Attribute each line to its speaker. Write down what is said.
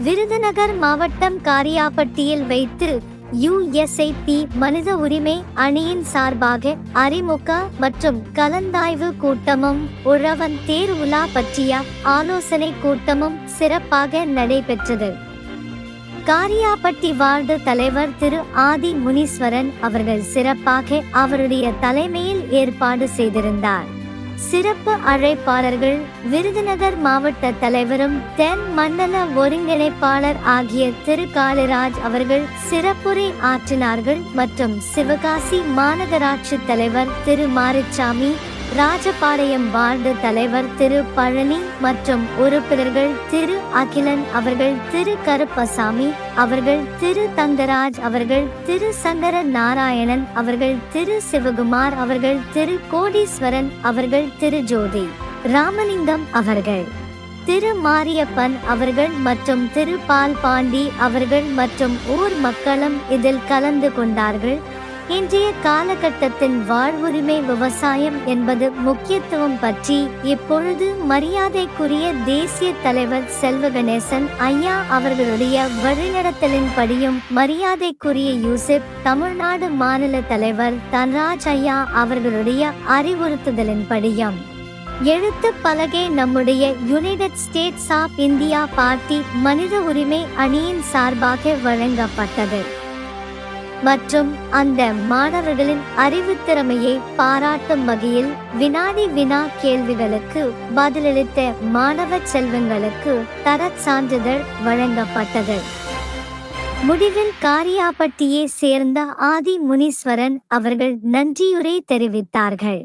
Speaker 1: விருதுநகர் மாவட்டம் காரியாபட்டியில் வைத்து USAP மனித உரிமை அணியின் சார்பாக அறிமுக மற்றும் கலந்தாய்வு கூட்டமும் உழவன் தேர் உலா பற்றிய ஆலோசனை கூட்டமும் சிறப்பாக நடைபெற்றது. காரியாபட்டி வார்டு தலைவர் திரு ஆதி முனீஸ்வரன் அவர்கள் சிறப்பாக அவருடைய தலைமையில் ஏற்பாடு செய்திருந்தார். சிறப்பு அழைப்பாளர்கள் விருதுநகர் மாவட்ட தலைவரும் தென் மண்டல ஒருங்கிணைப்பாளர் ஆகிய திரு காளிராஜ் அவர்கள் சிறப்புரை ஆற்றினார்கள் மற்றும் சிவகாசி மாநகராட்சி தலைவர் திரு மாரிச்சாமி, ராஜபாளையம் வார்டு தலைவர் திரு பழனி மற்றும் உறுப்பினர்கள் திரு அகிலன் அவர்கள், திரு கருப்பசாமி அவர்கள், திரு தங்கராஜ் அவர்கள், திரு சங்கர நாராயணன் அவர்கள், திரு சிவகுமார் அவர்கள், திரு கோடீஸ்வரன் அவர்கள், திரு ஜோதி ராமலிங்கம் அவர்கள், திரு மாரியப்பன் அவர்கள் மற்றும் திரு பால் பாண்டி அவர்கள் மற்றும் ஊர் மக்களும் இதில் கலந்து கொண்டார்கள். இன்றைய காலகட்டத்தின் வாழ்வுரிமை விவசாயம் என்பது முக்கியத்துவம் பற்றி இப்பொழுது மரியாதைக்குரிய தேசிய தலைவர் செல்வகணேசன் ஐயா அவர்களுடைய வழிநடத்தலின்படியும் மரியாதைக்குரிய யூசுப் தமிழ்நாடு மாநில தலைவர் தன்ராஜ் ஐயா அவர்களுடைய அறிவுறுத்துதலின்படியும் எழுத்து பலகை நம்முடைய united states of India party மனித உரிமை அணியின் சார்பாக வழங்கப்பட்டது மற்றும் அந்த மாணவர்களின் அறிவுத்திறமையை பாராட்டும் வகையில் வினாடி வினா கேள்விகளுக்கு பதிலளித்த மாணவ செல்வங்களுக்கு தரச் சான்றிதழ் வழங்கப்பட்டது. முடிவில் காரியாபட்டியை சேர்ந்த ஆதி முனீஸ்வரன் அவர்கள் நன்றியுரை தெரிவித்தார்கள்.